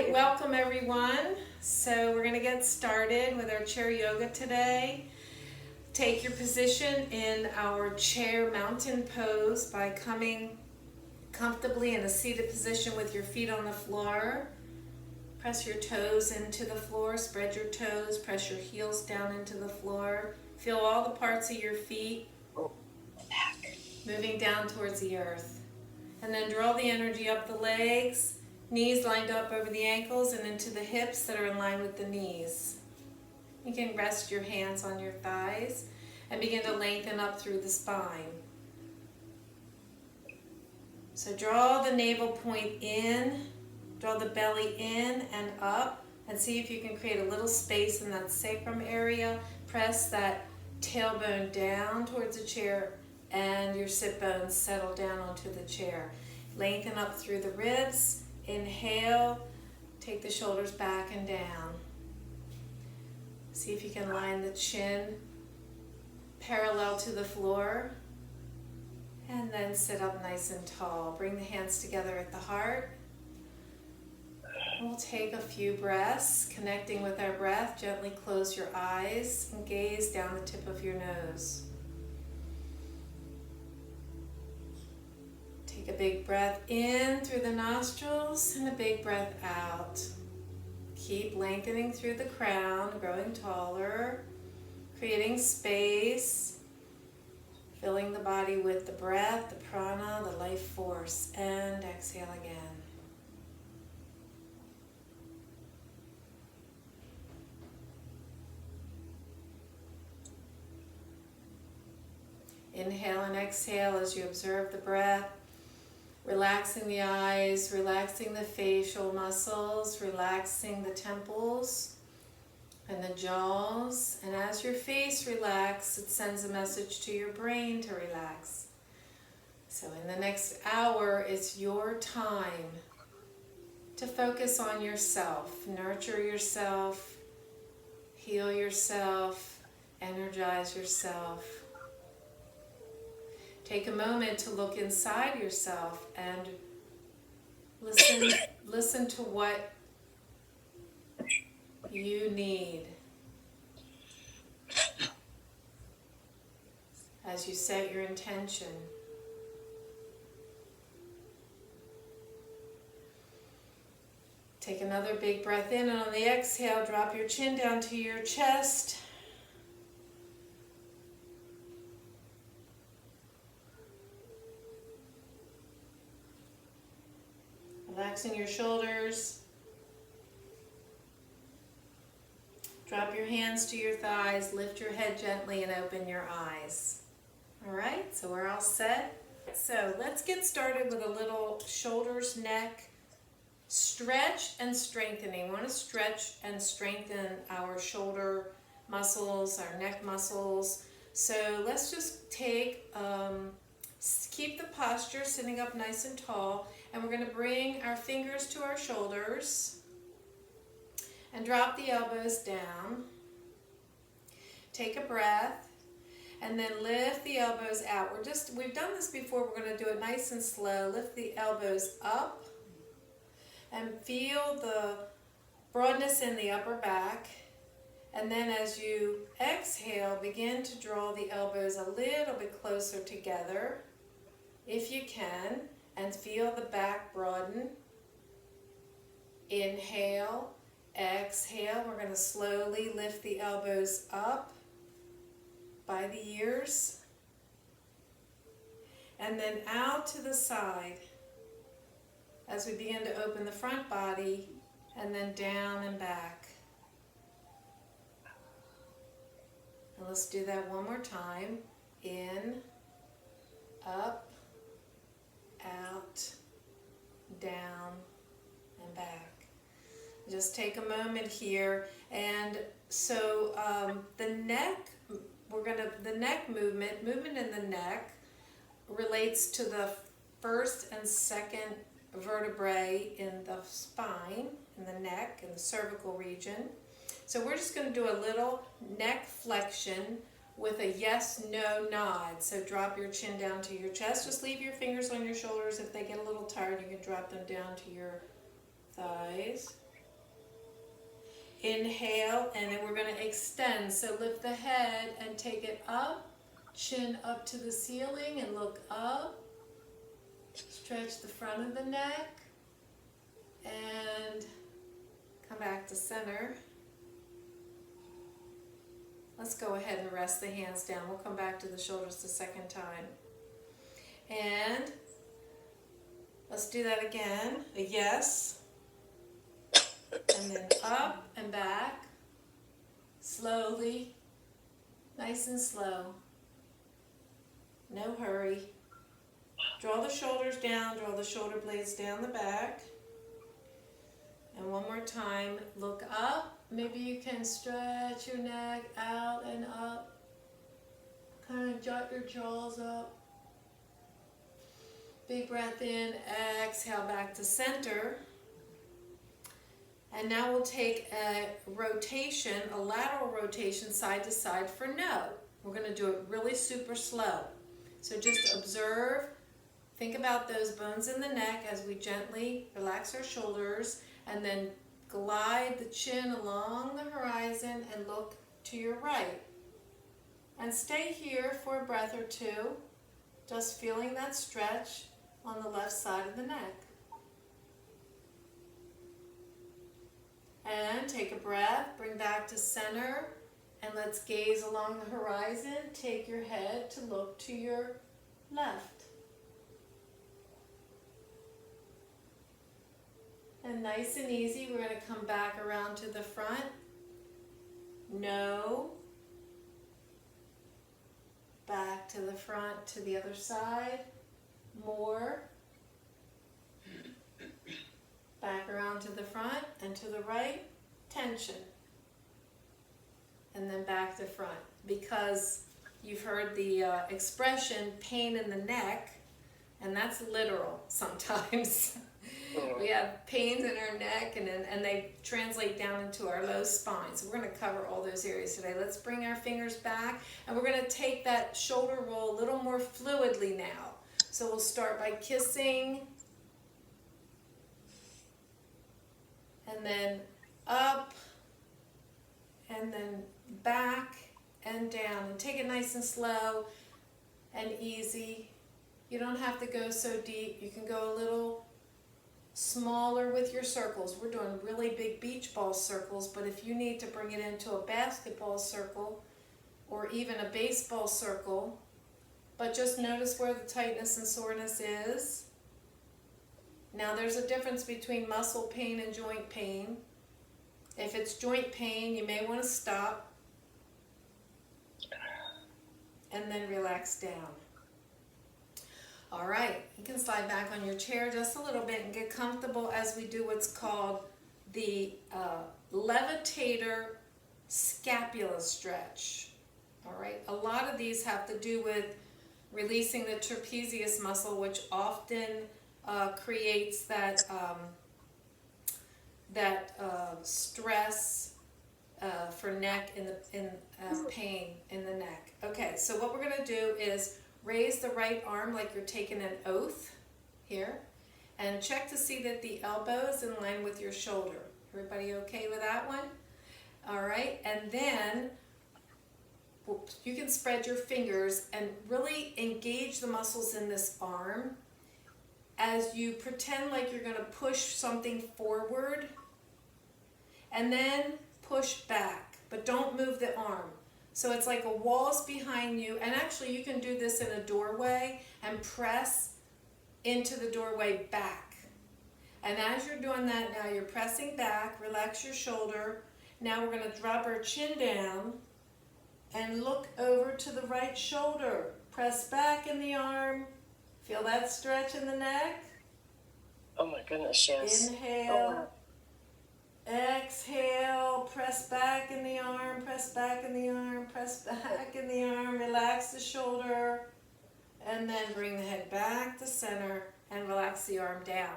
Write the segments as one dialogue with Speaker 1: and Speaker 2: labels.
Speaker 1: right, welcome everyone. So we're going to get started with our chair yoga today. Take your position in our chair mountain pose by coming comfortably in a seated position with your feet on the floor. Press your toes into the floor, spread your toes, press your heels down into the floor. Feel all the parts of your feet moving down towards the earth. And then draw the energy up the legs, knees lined up over the ankles and into the hips that are in line with the knees. You can rest your hands on your thighs and begin to lengthen up through the spine. So draw the navel point in, draw the belly in and up, and see if you can create a little space in that sacrum area. Press that tailbone down towards the chair and your sit bones settle down onto the chair. Lengthen up through the ribs. Inhale, take the shoulders back and down. See if you can line the chin parallel to the floor. And then sit up nice and tall. Bring the hands together at the heart. We'll take a few breaths, connecting with our breath. Gently close your eyes and gaze down the tip of your nose. Take a big breath in through the nostrils and a big breath out. Keep lengthening through the crown, growing taller, creating space, filling the body with the breath, the prana, the life force, and exhale again. Inhale and exhale as you observe the breath, relaxing the eyes, relaxing the facial muscles, relaxing the temples and the jaws. And as your face relaxes, it sends a message to your brain to relax. So in the next hour, it's your time to focus on yourself, nurture yourself, heal yourself, energize yourself. Take a moment to look inside yourself and listen to what you need as you set your intention. Take another big breath in, and on the exhale, drop your chin down to your chest. Relaxing your shoulders. Drop your hands to your thighs, lift your head gently, and open your eyes. All right, so we're all set. So let's get started with a little shoulders, neck, stretch and strengthening. We want to stretch and strengthen our shoulder muscles, our neck muscles. So let's just keep the posture sitting up nice and tall, and we're going to bring our fingers to our shoulders and drop the elbows down. Take a breath and then lift the elbows out. We've done this before, we're going to do it nice and slow. Lift the elbows up and feel the broadness in the upper back. And then as you exhale, begin to draw the elbows a little bit closer together, if you can, and feel the back broaden. Inhale, exhale. We're going to slowly lift the elbows up by the ears, and then out to the side as we begin to open the front body, and then down and back. And let's do that one more time. In, up, out, down, and back. Just take a moment here. And so the neck movement in the neck relates to the first and second vertebrae in the spine, in the neck, in the cervical region. So we're just going to do a little neck flexion with a yes-no nod. So drop your chin down to your chest. Just leave your fingers on your shoulders. If they get a little tired, you can drop them down to your thighs. Inhale, and then we're going to extend. So lift the head and take it up, chin up to the ceiling and look up. Stretch the front of the neck and come back to center. Let's go ahead and rest the hands down. We'll come back to the shoulders the second time. And let's do that again. A yes. And then up and back. Slowly. Nice and slow. No hurry. Draw the shoulders down. Draw the shoulder blades down the back. And one more time. Look up. Maybe you can stretch your neck out and up. Kind of jut your jaws up. Big breath in. Exhale back to center. And now we'll take a rotation, a lateral rotation side to side for no. We're going to do it really super slow. So just observe, think about those bones in the neck as we gently relax our shoulders, and then glide the chin along the horizon and look to your right. And stay here for a breath or two, just feeling that stretch on the left side of the neck. And take a breath, bring back to center, and let's gaze along the horizon. Take your head to look to your left. And nice and easy, we're going to come back around to the front. No. Back to the front, to the other side. More. Back around to the front and to the right, tension. And then back to front. Because you've heard the expression pain in the neck, and that's literal sometimes. We have pains in our neck, and they translate down into our low spine. So we're going to cover all those areas today. Let's bring our fingers back, and we're going to take that shoulder roll a little more fluidly now. So we'll start by kissing, and then up, and then back and down. And take it nice and slow and easy. You don't have to go so deep. You can go a little smaller with your circles. We're doing really big beach ball circles, but if you need to bring it into a basketball circle or even a baseball circle, but just notice where the tightness and soreness is. Now there's a difference between muscle pain and joint pain. If it's joint pain, you may want to stop and then relax down. All right, you can slide back on your chair just a little bit and get comfortable as we do what's called the levitator scapula stretch. All right, a lot of these have to do with releasing the trapezius muscle, which often creates that stress for neck in pain in the neck. Okay, so what we're going to do is raise the right arm like you're taking an oath here, and check to see that the elbow is in line with your shoulder. Everybody okay with that one? All right, and then you can spread your fingers and really engage the muscles in this arm as you pretend like you're going to push something forward, and then push back, but don't move the arm. So it's like a wall's behind you, and actually you can do this in a doorway and press into the doorway back. And as you're doing that, now you're pressing back, relax your shoulder. Now we're going to drop our chin down and look over to the right shoulder. Press back in the arm. Feel that stretch in the neck?
Speaker 2: Oh my goodness, yes.
Speaker 1: Inhale. Exhale, press back in the arm, press back in the arm, press back in the arm, relax the shoulder, and then bring the head back to center and relax the arm down.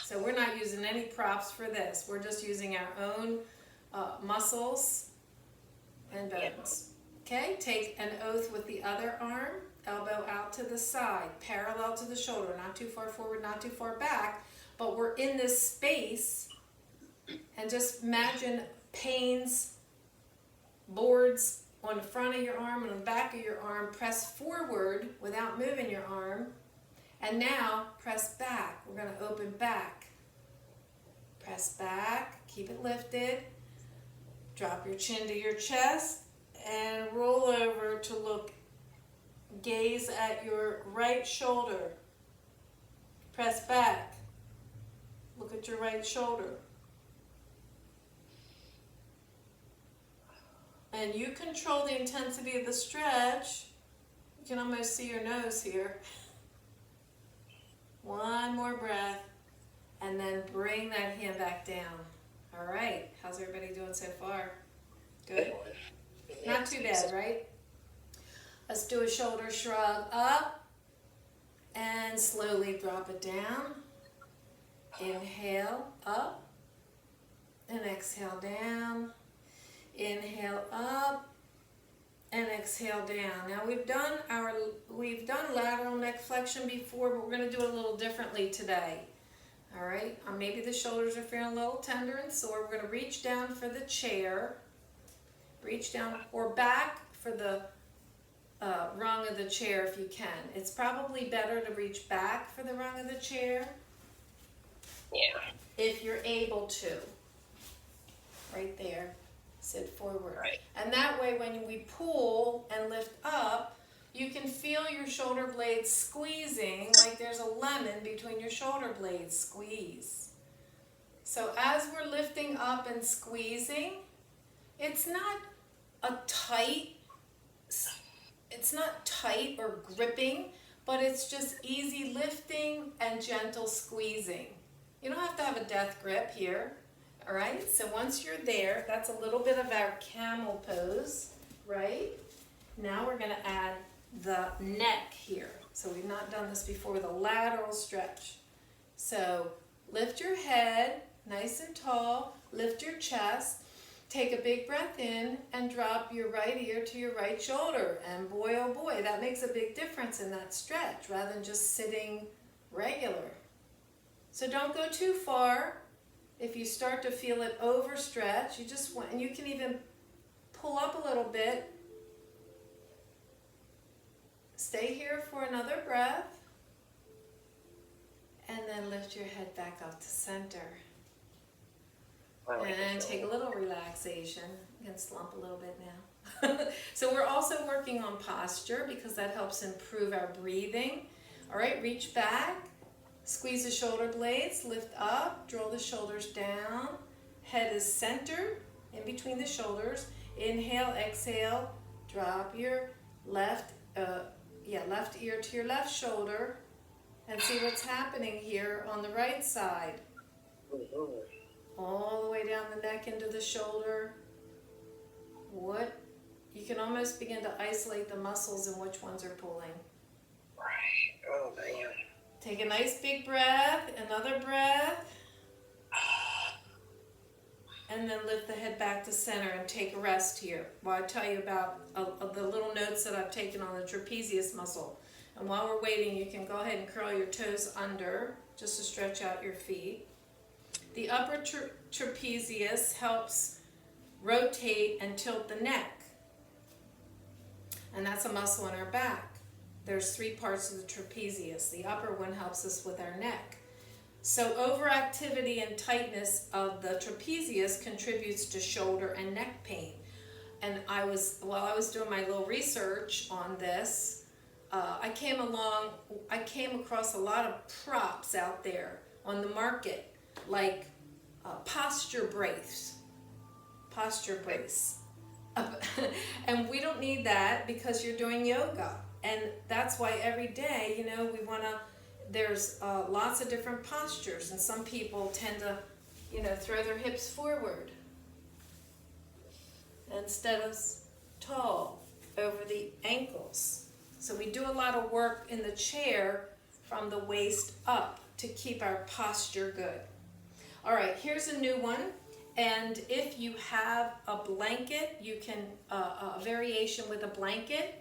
Speaker 1: So we're not using any props for this. We're just using our own muscles and bones. Okay, take an oath with the other arm, elbow out to the side, parallel to the shoulder, not too far forward, not too far back. But we're in this space And just imagine panes, boards on the front of your arm and on the back of your arm. Press forward without moving your arm. And now press back. We're going to open back. Press back, keep it lifted. Drop your chin to your chest and roll over to look, gaze at your right shoulder. Press back. Look at your right shoulder. And you control the intensity of the stretch. You can almost see your nose here. One more breath. And then bring that hand back down. All right. How's everybody doing so far? Good? Not too bad, right? Let's do a shoulder shrug up. And slowly drop it down. Inhale up. And exhale down. Inhale up. And exhale down. Now we've done lateral neck flexion before, but we're going to do it a little differently today. All right, maybe the shoulders are feeling a little tender and sore. We're going to reach down for the chair, reach down or back for the rung of the chair if you can. It's probably better to reach back for the rung of the chair.
Speaker 2: Yeah.
Speaker 1: If you're able to. Right there, sit forward.
Speaker 2: Right.
Speaker 1: And that way when we pull and lift up, you can feel your shoulder blades squeezing like there's a lemon between your shoulder blades. Squeeze. So as we're lifting up and squeezing, it's not tight or gripping, but it's just easy lifting and gentle squeezing. You don't have to have a death grip here. All right, so once you're there, that's a little bit of our camel pose, right? Now we're going to add the neck here. So we've not done this before, the lateral stretch. So lift your head nice and tall, lift your chest, take a big breath in and drop your right ear to your right shoulder. And boy, oh boy, that makes a big difference in that stretch rather than just sitting regular. So don't go too far. If you start to feel it overstretch, and you can even pull up a little bit. Stay here for another breath. And then lift your head back up to center. And take a little relaxation. You can slump a little bit now. So we're also working on posture because that helps improve our breathing. All right, reach back. Squeeze the shoulder blades, lift up, draw the shoulders down. Head is centered in between the shoulders. Inhale, exhale, drop your left ear to your left shoulder and see what's happening here on the right side. All the way down the neck into the shoulder. You can almost begin to isolate the muscles and which ones are pulling.
Speaker 2: Right. Oh, man.
Speaker 1: Take a nice big breath, another breath, and then lift the head back to center and take a rest here while I tell you about the little notes that I've taken on the trapezius muscle. And while we're waiting, you can go ahead and curl your toes under just to stretch out your feet. The upper trapezius helps rotate and tilt the neck, and that's a muscle in our back. There's 3 parts of the trapezius. The upper one helps us with our neck. So overactivity and tightness of the trapezius contributes to shoulder and neck pain. And while I was doing my little research on this, I came across a lot of props out there on the market, like posture brace. And we don't need that because you're doing yoga. And that's why every day, there's lots of different postures, and some people tend to, throw their hips forward instead of tall over the ankles. So we do a lot of work in the chair from the waist up to keep our posture good. All right, here's a new one. And if you have a blanket, you can, a variation with a blanket,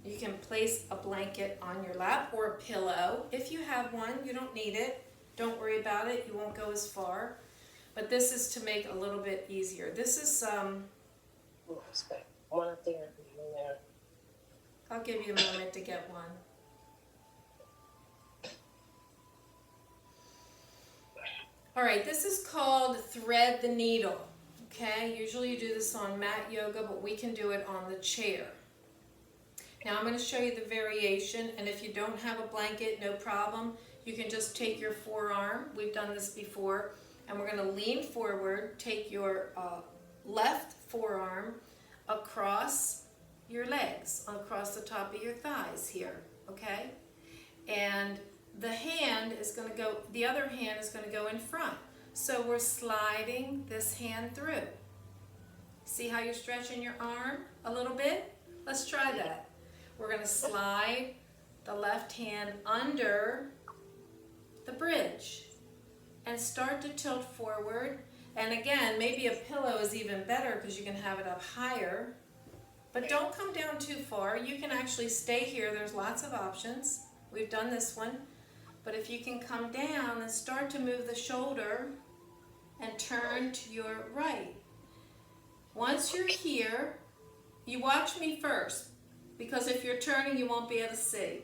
Speaker 1: you can place a blanket on your lap or a pillow. If you have one, you don't need it. Don't worry about it, you won't go as far. But this is to make it a little bit easier. This is,
Speaker 2: One thing in there.
Speaker 1: I'll give you a moment to get one. All right, this is called thread the needle, okay? Usually you do this on mat yoga, but we can do it on the chair. Now I'm going to show you the variation, and if you don't have a blanket, no problem. You can just take your forearm, we've done this before, and we're going to lean forward, take your left forearm across your legs, across the top of your thighs here, okay? And the hand is going to go, the other hand is going to go in front. So we're sliding this hand through. See how you're stretching your arm a little bit? Let's try that. We're going to slide the left hand under the bridge and start to tilt forward. And again, maybe a pillow is even better because you can have it up higher. But don't come down too far. You can actually stay here. There's lots of options. We've done this one. But if you can come down and start to move the shoulder and turn to your right. Once you're here, you watch me first, because if you're turning, you won't be able to see.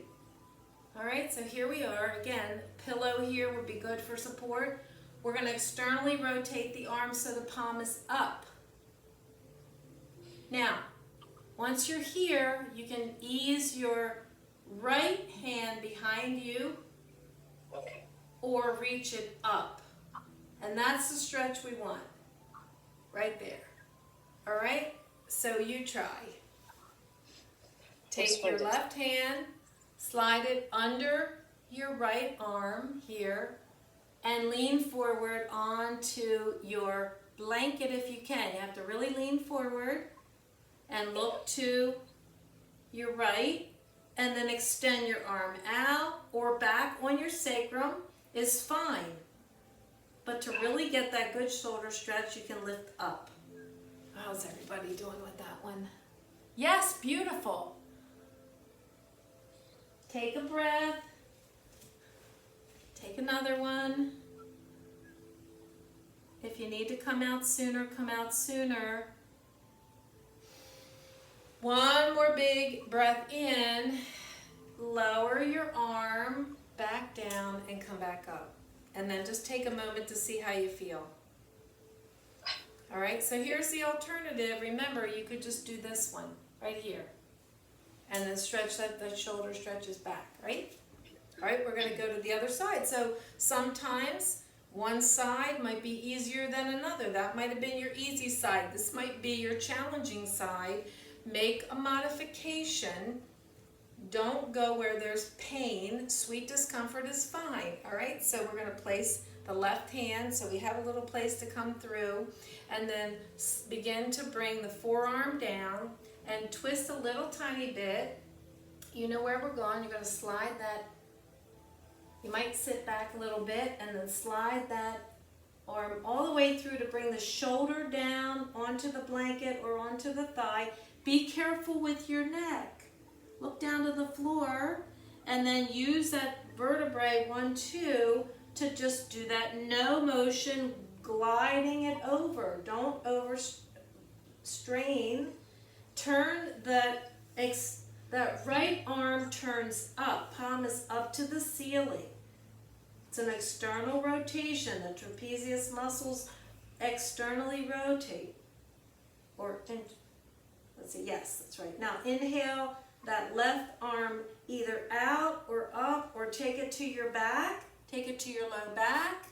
Speaker 1: All right, so here we are. Again, pillow here would be good for support. We're going to externally rotate the arm so the palm is up. Now, once you're here, you can ease your right hand behind you or reach it up. And that's the stretch we want, right there. All right, so you try. Take your left hand, slide it under your right arm here, and lean forward onto your blanket if you can. You have to really lean forward and look to your right, and then extend your arm out or back on your sacrum is fine. But to really get that good shoulder stretch, you can lift up. How's everybody doing with that one? Yes, beautiful. Take a breath. Take another one. If you need to come out sooner, come out sooner. One more big breath in. Lower your arm back down and come back up. And then just take a moment to see how you feel. All right, so here's the alternative. Remember, you could just do this one right here. And then stretch that shoulder stretches back, right? All right, we're going to go to the other side. So sometimes one side might be easier than another. That might have been your easy side. This might be your challenging side. Make a modification. Don't go where there's pain. Sweet discomfort is fine. All right, so we're going to place the left hand so we have a little place to come through, and then begin to bring the forearm down and twist a little tiny bit. You know where we're going. You're going to slide that. You might sit back a little bit and then slide that arm all the way through to bring the shoulder down onto the blanket or onto the thigh. Be careful with your neck. Look down to the floor and then use that vertebrae 1, 2 to just do that no motion, gliding it over. Don't overstrain. Turn that right arm turns up. Palm is up to the ceiling. It's an external rotation. The trapezius muscles externally rotate. Let's see, yes, that's right. Now inhale that left arm either out or up, or take it to your back. Take it to your low back.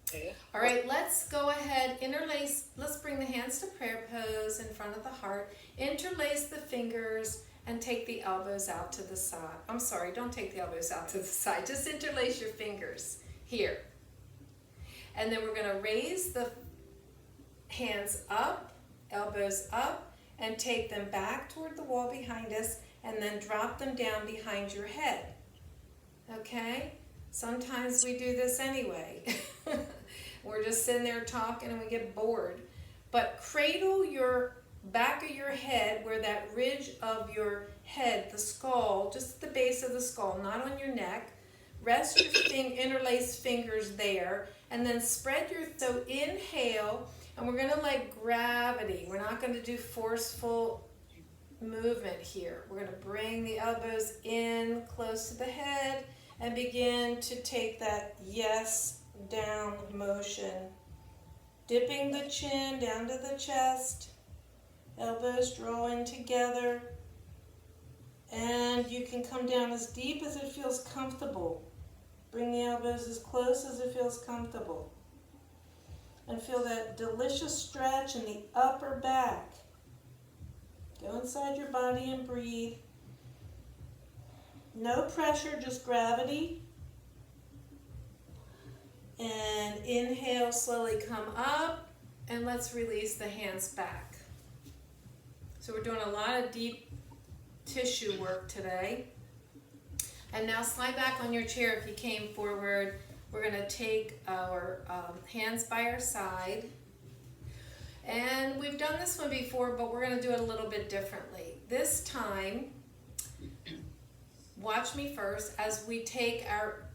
Speaker 2: Okay.
Speaker 1: All right, let's go ahead, interlace. Let's bring the hands to prayer pose in front of the heart. Interlace the fingers and take the elbows out to the side. I'm sorry, don't take the elbows out to the side. Just interlace your fingers here. And then we're going to raise the hands up, elbows up, and take them back toward the wall behind us, and then drop them down behind your head. Okay? Sometimes we do this anyway. We're just sitting there talking and we get bored. But cradle your back of your head where that ridge of your head, the skull, just the base of the skull, not on your neck, rest your interlaced fingers there, and then spread your, so inhale, and we're gonna let gravity, we're not gonna do forceful movement here. We're gonna bring the elbows in close to the head and begin to take that yes down motion. Dipping the chin down to the chest, elbows drawing together, and you can come down as deep as it feels comfortable. Bring the elbows as close as it feels comfortable. And feel that delicious stretch in the upper back. Go inside your body and breathe. No pressure, just gravity. And inhale, slowly come up, and let's release the hands back. So we're doing a lot of deep tissue work today. And now slide back on your chair if you came forward. We're going to take our hands by our side. And we've done this one before, but we're going to do it a little bit differently. This time, watch me first as we take our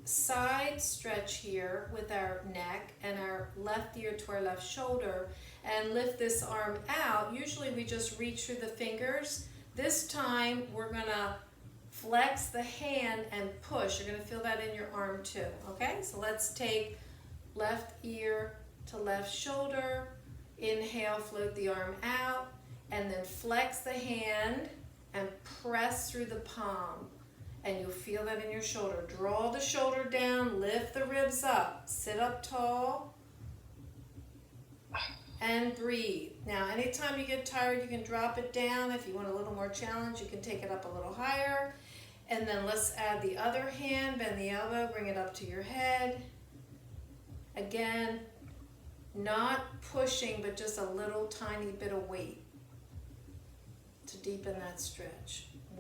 Speaker 1: side stretch here with our neck and our left ear to our left shoulder and lift this arm out. Usually we just reach through the fingers. This time we're gonna flex the hand and push. You're gonna feel that in your arm too, okay? So let's take left ear to left shoulder. Inhale, float the arm out, and then flex the hand and press through the palm. And you'll feel that in your shoulder. Draw the shoulder down, lift the ribs up, sit up tall, and breathe. Now, anytime you get tired, you can drop it down. If you want a little more challenge, you can take it up a little higher. And then let's add the other hand, bend the elbow, bring it up to your head. Again, not pushing, but just a little tiny bit of weight to deepen that stretch.